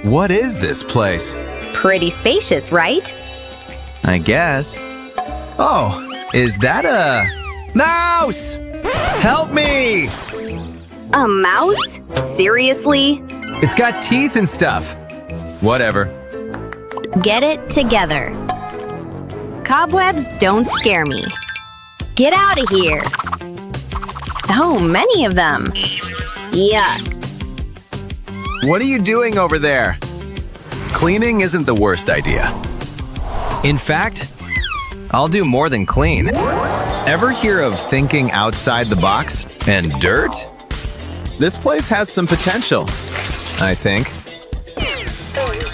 What is this place? Pretty spacious, right? I guess. Oh, is that a mouse? Help me! A mouse? Seriously? It's got teeth and stuff. Whatever. Get it together. Cobwebs don't scare me. Get out of here. So many of them. Yuck. What are you doing over there? Cleaning isn't the worst idea. In fact, I'll do more than clean. Ever hear of thinking outside the box and dirt? This place has some potential, I think.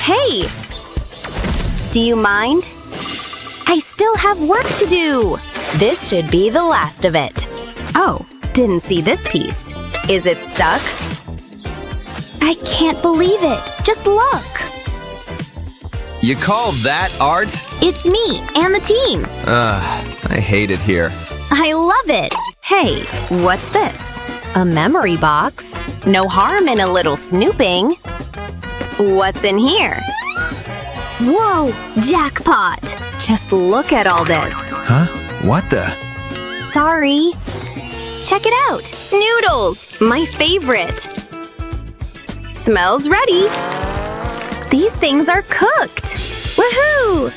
Hey! Do you mind? I still have work to do. This should be the last of it. Oh, didn't see this piece. Is it stuck? I can't believe it. Just look. You call that art? It's me and the team. I hate it here. I love it. Hey, what's this? A memory box? No harm in a little snooping. What's in here? Whoa, jackpot! Just look at all this. Huh? What the? Sorry. Check it out. Noodles, my favorite. Smells ready. These things are cooked. Woohoo!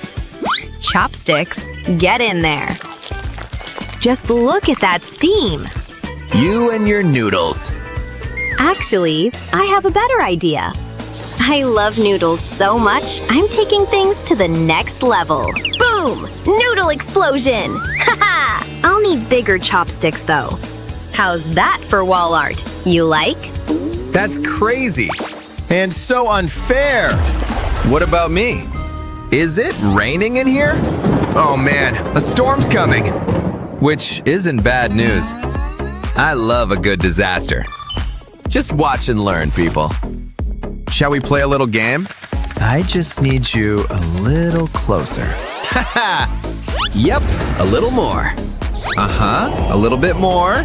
Chopsticks, get in there. Just look at that steam. You and your noodles. Actually, I have a better idea. I love noodles so much, I'm taking things to the next level. Boom! Noodle explosion! Haha! I'll need bigger chopsticks though. How's that for wall art? You like? That's crazy. And so unfair. What about me? Is it raining in here? Oh man, a storm's coming. Which isn't bad news. I love a good disaster. Just watch and learn, people. Shall we play a little game? I just need you a little closer. Haha! Yep, a little more. A little bit more.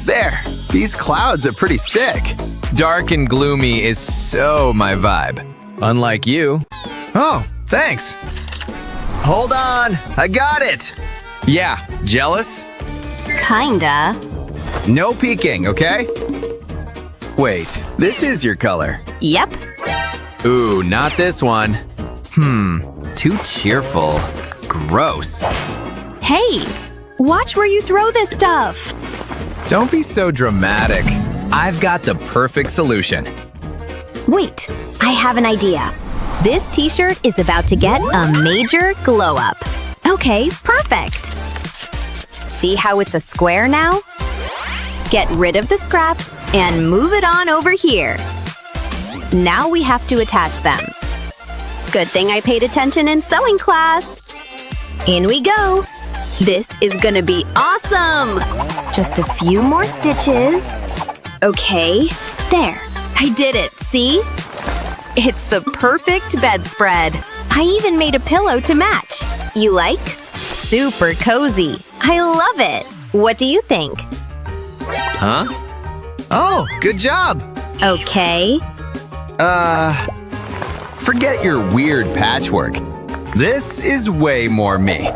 There, these clouds are pretty sick. Dark and gloomy is so my vibe. Unlike you. Oh, thanks. Hold on, I got it. Yeah, jealous? Kinda. No peeking, okay? Wait, this is your color. Yep. Ooh, not this one. Too cheerful. Gross. Hey, watch where you throw this stuff. Don't be so dramatic. I've got the perfect solution. Wait, I have an idea. This t-shirt is about to get a major glow up. Okay, perfect. See how it's a square now? Get rid of the scraps and move it on over here. Now we have to attach them. Good thing I paid attention in sewing class. In we go. This is gonna be awesome. Just a few more stitches. Okay, there. I did it, see? It's the perfect bedspread. I even made a pillow to match. You like? Super cozy. I love it. What do you think? Huh? Oh, good job. Okay. Forget your weird patchwork. This is way more me.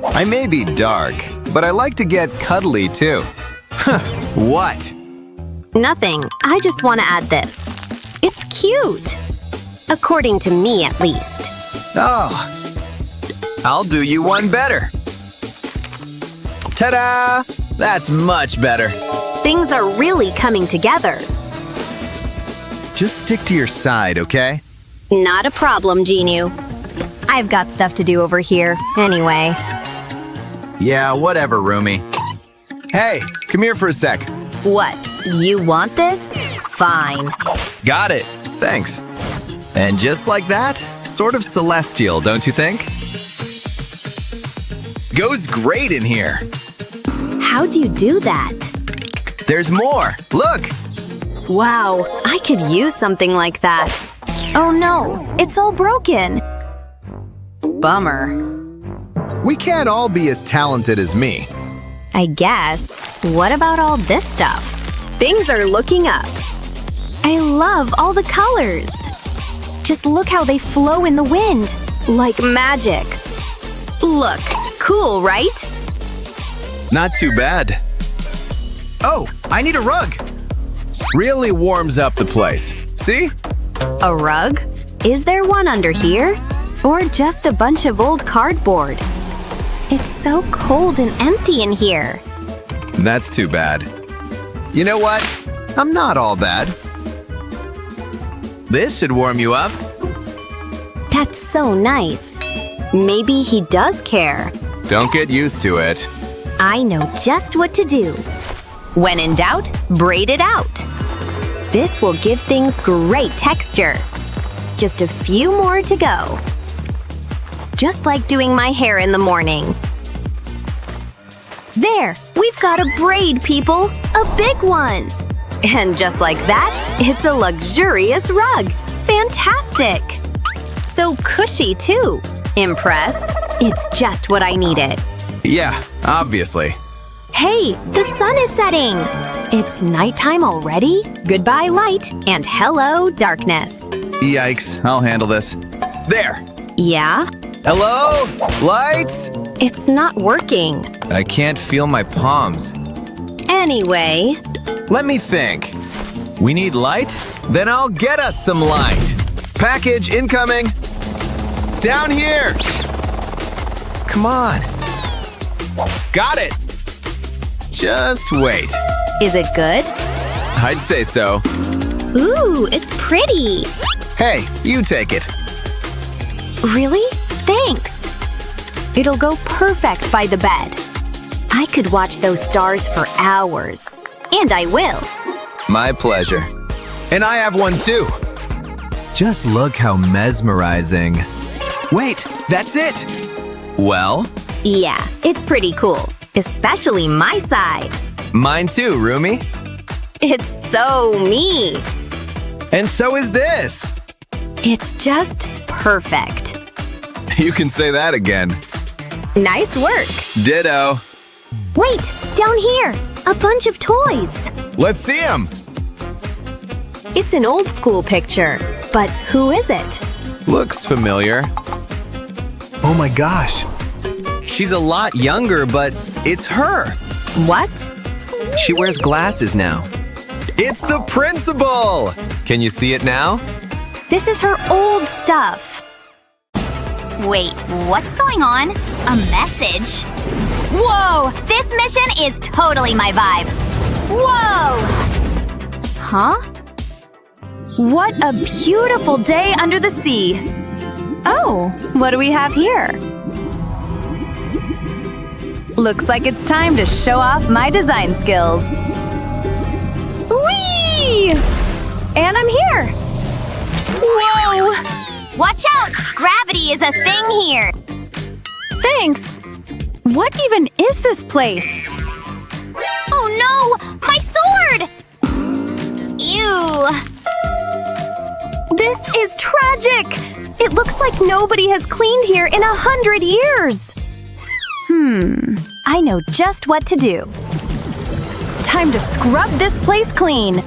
I may be dark, but I like to get cuddly too. Huh, what? Nothing. I just want to add this. It's cute. According to me, at least. Oh, I'll do you one better. Ta-da! That's much better. Things are really coming together. Just stick to your side, okay? Not a problem, Jinu. I've got stuff to do over here, anyway. Yeah, whatever, Rumi. Hey, come here for a sec. What? You want this? Fine. Got it. Thanks. And just like that, sort of celestial, don't you think? Goes great in here. How'd you do that? There's more. Look. Wow, I could use something like that. Oh no, it's all broken. Bummer. We can't all be as talented as me. I guess. What about all this stuff? Things are looking up. I love all the colors. Just look how they flow in the wind. Like magic. Look, cool, right? Not too bad. Oh, I need a rug. Really warms up the place. See? A rug? Is there one under here? Or just a bunch of old cardboard? It's so cold and empty in here. That's too bad. You know what? I'm not all bad. This should warm you up. That's so nice. Maybe he does care. Don't get used to it. I know just what to do. When in doubt, braid it out. This will give things great texture. Just a few more to go. Just like doing my hair in the morning. There, we've got a braid, people. A big one. And just like that, it's a luxurious rug. Fantastic. So cushy, too. Impressed? It's just what I needed. Yeah, obviously. Hey, the sun is setting. It's nighttime already? Goodbye, light, and hello, darkness. Yikes, I'll handle this. There! Yeah? Hello? Lights? It's not working. I can't feel my palms. Anyway, Let me think. We need light? Then I'll get us some light. Package incoming. Down here. Come on. Got it. Just wait. is it good? I'd say so. Ooh, it's pretty. Hey, you take it. Really? Thanks. It'll go perfect by the bed. I could watch those stars for hours. And I will. My pleasure. And I have one too. Just look how mesmerizing. Wait, that's it. Well, Yeah, it's pretty cool. Especially my side. mine too, Rumi. It's so me. And so is this. It's just perfect. You can say that again. Nice work. Ditto. Wait, down here. A bunch of toys. Let's see them. It's an old school picture. But who is it? Looks familiar. Oh my gosh. She's a lot younger, but it's her. What? She wears glasses now. It's the principal! Can you see it now? This is her old stuff. Wait, what's going on? A message? Whoa! This mission is totally my vibe. Whoa! Huh? What a beautiful day under the sea. Oh, what do we have here? Looks like it's time to show off my design skills. Whee! And I'm here. Whoa! Watch out! Gravity is a thing here. Thanks. What even is this place? Oh no! My sword! Ew. This is tragic. It looks like nobody has cleaned here in 100 years. I know just what to do. Time to scrub this place clean.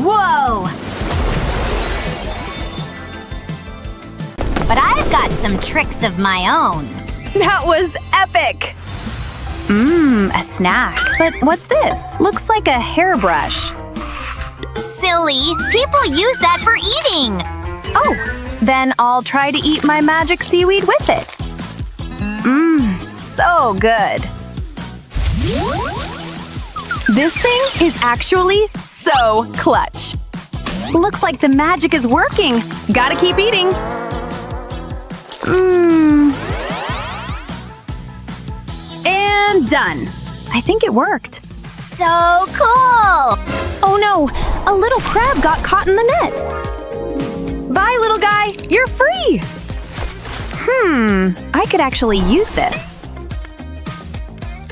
Whoa! But I've got some tricks of my own. That was epic! A snack. But what's this? Looks like a hairbrush. Silly! People use that for eating! Oh, then I'll try to eat my magic seaweed with it. So good. This thing is actually so clutch. Looks like the magic is working. Gotta keep eating. And done. I think it worked. So cool! Oh no, a little crab got caught in the net. Bye, little guy, you're free. I could actually use this.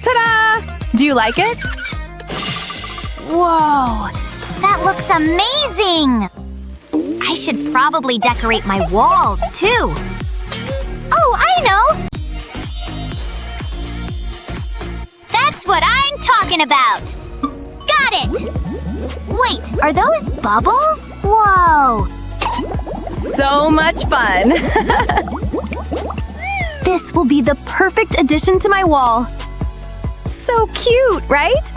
Ta-da! Do you like it? Whoa! That looks amazing! I should probably decorate my walls, too. Oh, I know! That's what I'm talking about! Got it! Wait, are those bubbles? Whoa! so much fun. This will be the perfect addition to my wall. So cute, right?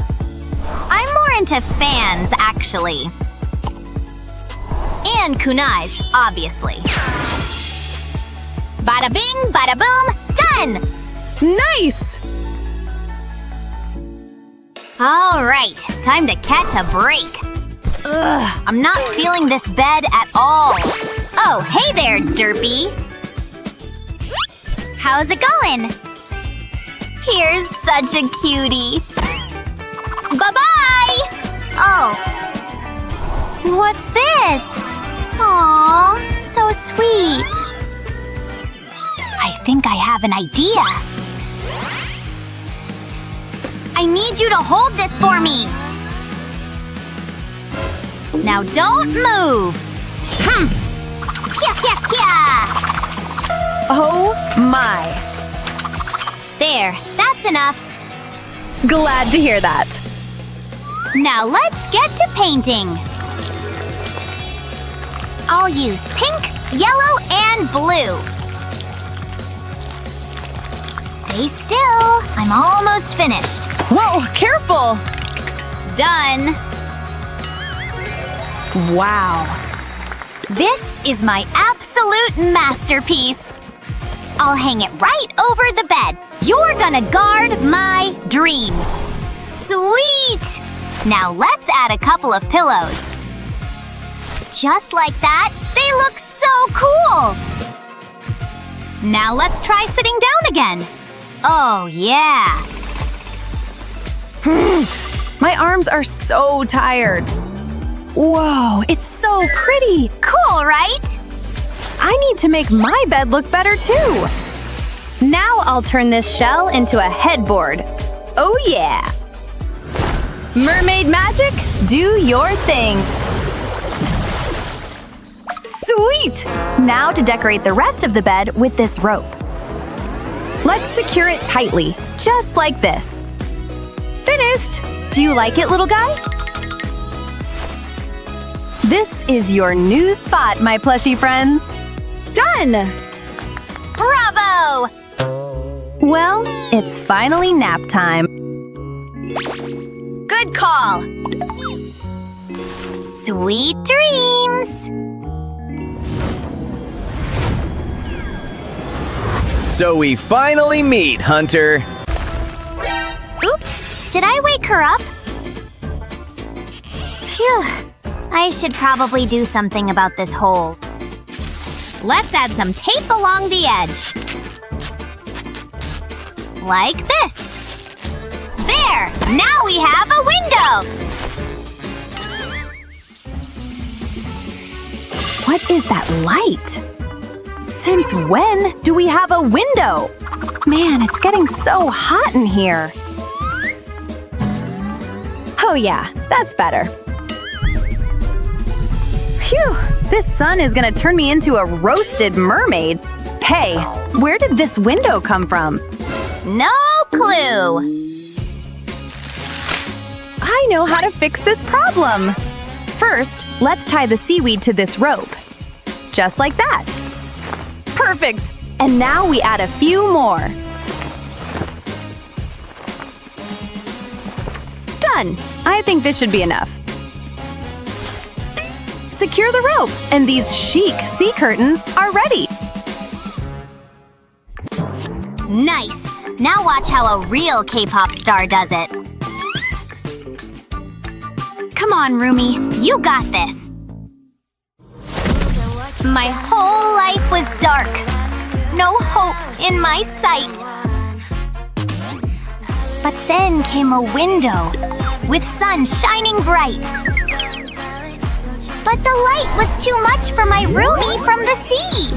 I'm more into fans, actually. And kunais, obviously. Bada bing, bada boom, done! Nice! All right, time to catch a break. Ugh, I'm not feeling this bed at all. Oh, hey there, derpy. How's it going? Here's such a cutie. Bye-bye! Oh. What's this? Aw, so sweet. I think I have an idea. I need you to hold this for me. Now don't move. Yeah, yeah, yeah. Oh my. There, that's enough. Glad to hear that. Now let's get to painting. I'll use pink, yellow, and blue. Stay still. I'm almost finished. Whoa, careful! Done. Wow. This is my absolute masterpiece. I'll hang it right over the bed. You're gonna guard my dreams. Sweet! Now let's add a couple of pillows. Just like that, they look so cool! Now let's try sitting down again. Oh, yeah. My arms are so tired. Whoa, it's so pretty. Cool, right? I need to make my bed look better too. Now I'll turn this shell into a headboard. Oh yeah. Mermaid magic, do your thing. Sweet! Now to decorate the rest of the bed with this rope. Let's secure it tightly, just like this. Finished! Do you like it, little guy? This is your new spot, my plushy friends. Done! Bravo! Well, it's finally nap time. Good call. Sweet dreams. So we finally meet, Hunter. Oops, did I wake her up? Phew, I should probably do something about this hole. Let's add some tape along the edge. Like this. There! Now we have a window! What is that light? Since when do we have a window? Man, it's getting so hot in here. Oh yeah, that's better. Phew, this sun is gonna turn me into a roasted mermaid. Hey, where did this window come from? No clue! I know how to fix this problem. First, let's tie the seaweed to this rope. Just like that. Perfect! And now we add a few more. Done! I think this should be enough. Secure the rope, and these chic sea curtains are ready. Nice! Now watch how a real K-pop star does it. Come on, Rumi, you got this. My whole life was dark. No hope in my sight. But then came a window with sun shining bright. But the light was too much for my Rumi from the sea.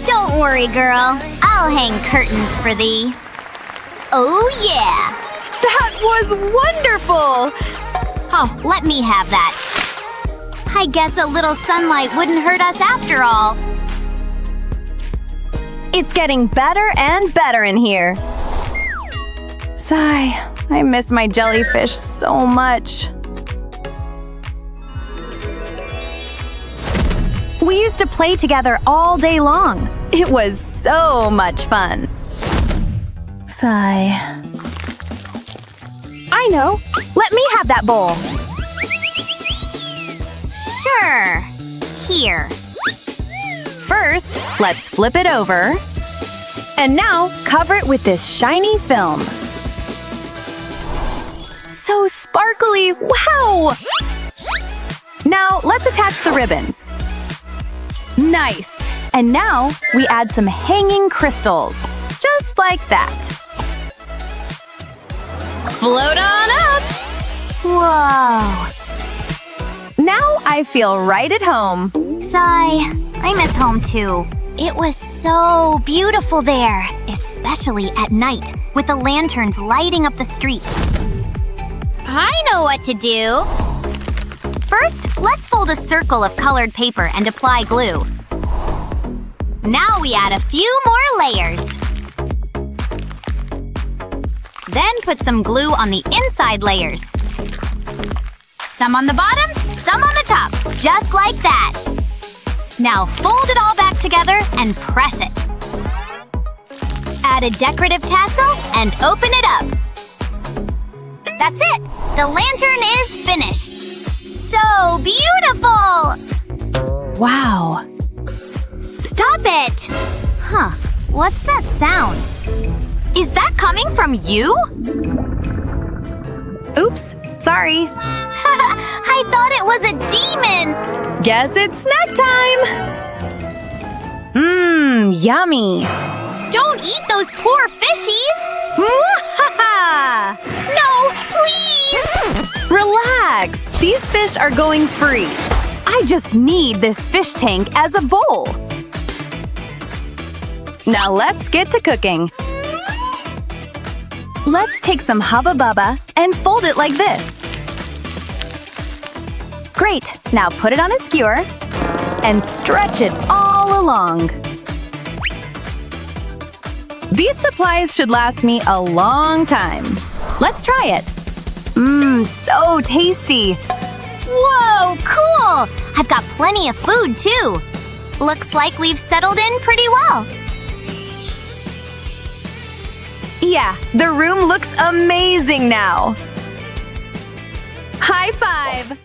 Don't worry, girl. I'll hang curtains for thee. Oh, yeah. That was wonderful! Oh, let me have that. I guess a little sunlight wouldn't hurt us after all. It's getting better and better in here. Sigh, I miss my jellyfish so much. We used to play together all day long. It was so much fun. Sigh. I know. Let me have that bowl. Sure. Here. First, let's flip it over. And now, cover it with this shiny film. So sparkly! Wow! Now, let's attach the ribbons. Nice! And now, we add some hanging crystals. Just like that. Float on up! Whoa. Now I feel right at home. Sigh. I miss home too. It was so beautiful there, especially at night, with the lanterns lighting up the streets. I know what to do. First, let's fold a circle of colored paper and apply glue. Now we add a few more layers. Then put some glue on the inside layers. Some on the bottom, some on the top, just like that. Now fold it all back together and press it. Add a decorative tassel and open it up. That's it! The lantern is finished! So beautiful! Wow. Stop it! Huh, what's that sound? Is that coming from you? Oops, sorry. I thought it was a demon! Guess it's snack time! Mmm, yummy! Don't eat those poor fishies! Mwahaha! No, please! Relax, these fish are going free. I just need this fish tank as a bowl. Now let's get to cooking. Let's take some Hubba Bubba and fold it like this. Great, now put it on a skewer and stretch it all along. These supplies should last me a long time. Let's try it. Mmm, so tasty. Whoa, cool! I've got plenty of food, too. Looks like we've settled in pretty well. Yeah, the room looks amazing now. High five!